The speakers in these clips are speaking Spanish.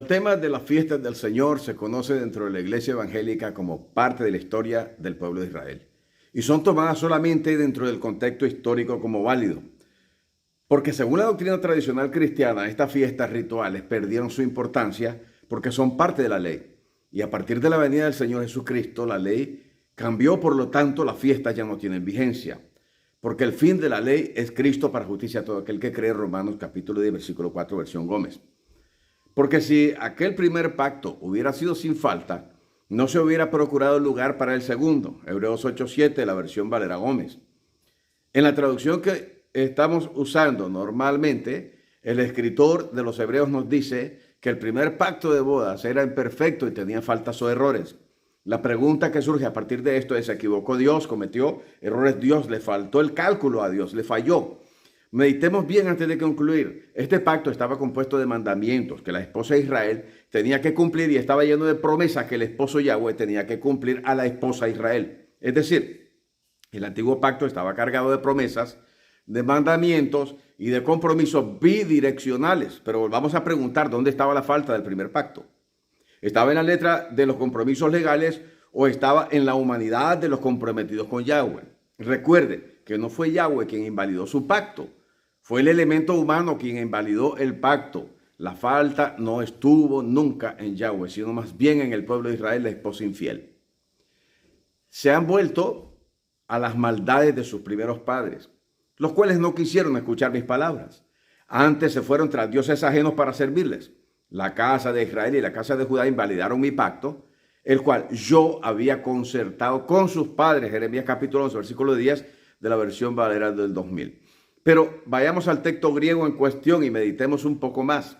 El tema de las fiestas del Señor se conoce dentro de la iglesia evangélica como parte de la historia del pueblo de Israel y son tomadas solamente dentro del contexto histórico como válido, porque según la doctrina tradicional cristiana, estas fiestas rituales perdieron su importancia porque son parte de la ley y a partir de la venida del Señor Jesucristo la ley cambió, por lo tanto las fiestas ya no tienen vigencia, porque el fin de la ley es Cristo para justicia a todo aquel que cree. Romanos capítulo 10 versículo 4 versión Gómez. Porque si aquel primer pacto hubiera sido sin falta, no se hubiera procurado lugar para el segundo. Hebreos 8:7, la versión Valera Gómez. En la traducción que estamos usando normalmente, el escritor de los Hebreos nos dice que el primer pacto de bodas era imperfecto y tenía faltas o errores. La pregunta que surge a partir de esto es: ¿se equivocó Dios? ¿Cometió errores Dios? ¿Le faltó el cálculo a Dios? ¿Le falló? Meditemos bien antes de concluir. Este pacto estaba compuesto de mandamientos que la esposa de Israel tenía que cumplir y estaba lleno de promesas que el esposo Yahweh tenía que cumplir a la esposa Israel. Es decir, el antiguo pacto estaba cargado de promesas, de mandamientos y de compromisos bidireccionales. Pero volvamos a preguntar, ¿dónde estaba la falta del primer pacto? ¿Estaba en la letra de los compromisos legales o estaba en la humanidad de los comprometidos con Yahweh? Recuerde que no fue Yahweh quien invalidó su pacto. Fue el elemento humano quien invalidó el pacto. La falta no estuvo nunca en Yahweh, sino más bien en el pueblo de Israel, la esposa infiel. Se han vuelto a las maldades de sus primeros padres, los cuales no quisieron escuchar mis palabras. Antes se fueron tras dioses ajenos para servirles. La casa de Israel y la casa de Judá invalidaron mi pacto, el cual yo había concertado con sus padres. Jeremías capítulo 11, versículo 10 de la versión Valera del 2000. Pero vayamos al texto griego en cuestión y meditemos un poco más.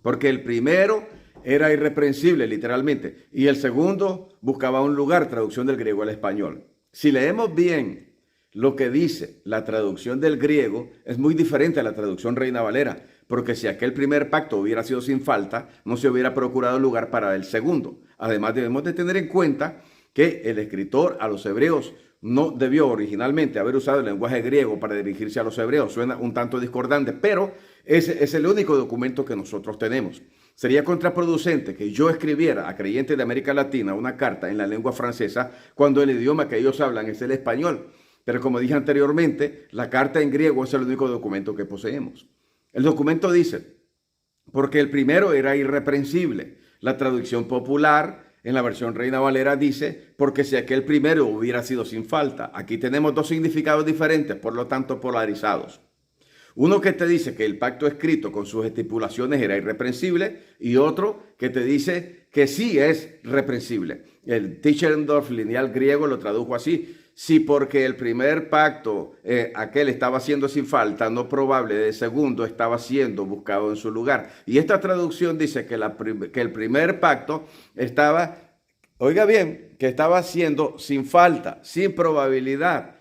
Porque el primero era irreprensible, literalmente, y el segundo buscaba un lugar, traducción del griego al español. Si leemos bien lo que dice la traducción del griego, es muy diferente a la traducción Reina Valera, porque si aquel primer pacto hubiera sido sin falta, no se hubiera procurado lugar para el segundo. Además, debemos de tener en cuenta que el escritor a los hebreos no debió originalmente haber usado el lenguaje griego para dirigirse a los hebreos. Suena un tanto discordante, pero ese es el único documento que nosotros tenemos. Sería contraproducente que yo escribiera a creyentes de América Latina una carta en la lengua francesa cuando el idioma que ellos hablan es el español. Pero como dije anteriormente, la carta en griego es el único documento que poseemos. El documento dice: porque el primero era irreprensible. La traducción popular en la versión Reina Valera dice: porque si aquel primero hubiera sido sin falta. Aquí tenemos dos significados diferentes, por lo tanto polarizados. Uno que te dice que el pacto escrito con sus estipulaciones era irreprensible y otro que te dice que sí es reprensible. El Tischendorf lineal griego lo tradujo así: si porque el primer pacto, aquel estaba siendo sin falta, no probable, el segundo estaba siendo buscado en su lugar. Y esta traducción dice que el primer pacto estaba, oiga bien, que estaba siendo sin falta, sin probabilidad,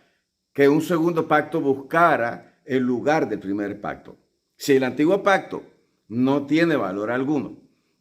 que un segundo pacto buscara el lugar del primer pacto. Si el antiguo pacto no tiene valor alguno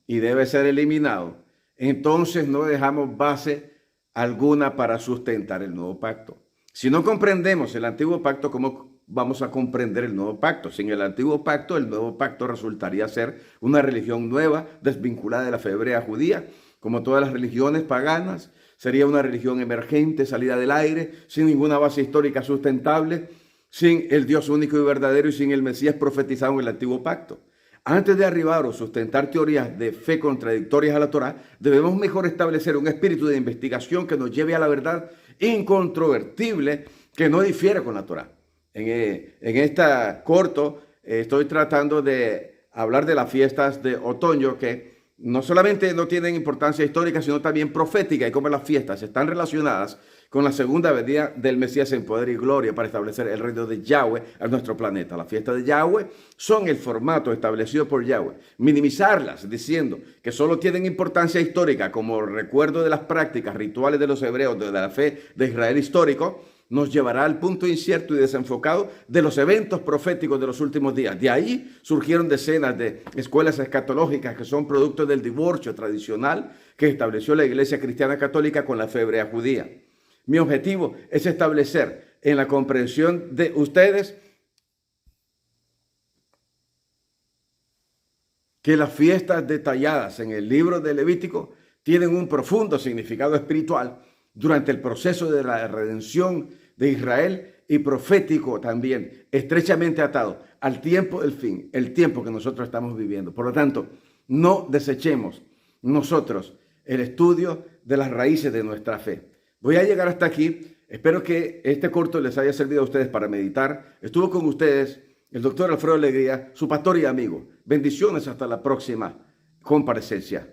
y debe ser eliminado, entonces no dejamos base alguna para sustentar el nuevo pacto. Si no comprendemos el antiguo pacto, ¿cómo vamos a comprender el nuevo pacto? Sin el antiguo pacto, el nuevo pacto resultaría ser una religión nueva, desvinculada de la fe hebrea judía, como todas las religiones paganas. Sería una religión emergente, salida del aire, sin ninguna base histórica sustentable, sin el Dios único y verdadero y sin el Mesías profetizado en el antiguo pacto. Antes de arribar o sustentar teorías de fe contradictorias a la Torá, debemos mejor establecer un espíritu de investigación que nos lleve a la verdad incontrovertible que no difiere con la Torá. En esta corto estoy tratando de hablar de las fiestas de otoño que no solamente no tienen importancia histórica, sino también profética, y cómo las fiestas están relacionadas con la segunda venida del Mesías en poder y gloria para establecer el reino de Yahweh a nuestro planeta. Las fiestas de Yahweh son el formato establecido por Yahweh. Minimizarlas diciendo que solo tienen importancia histórica como recuerdo de las prácticas rituales de los hebreos, de la fe de Israel histórico, nos llevará al punto incierto y desenfocado de los eventos proféticos de los últimos días. De ahí surgieron decenas de escuelas escatológicas que son producto del divorcio tradicional que estableció la Iglesia Cristiana Católica con la fe hebrea judía. Mi objetivo es establecer en la comprensión de ustedes que las fiestas detalladas en el libro de Levítico tienen un profundo significado espiritual durante el proceso de la redención de Israel y profético también, estrechamente atado al tiempo del fin, el tiempo que nosotros estamos viviendo. Por lo tanto, no desechemos nosotros el estudio de las raíces de nuestra fe. Voy a llegar hasta aquí. Espero que este corto les haya servido a ustedes para meditar. Estuvo con ustedes el doctor Alfredo Alegría, su pastor y amigo. Bendiciones hasta la próxima comparecencia.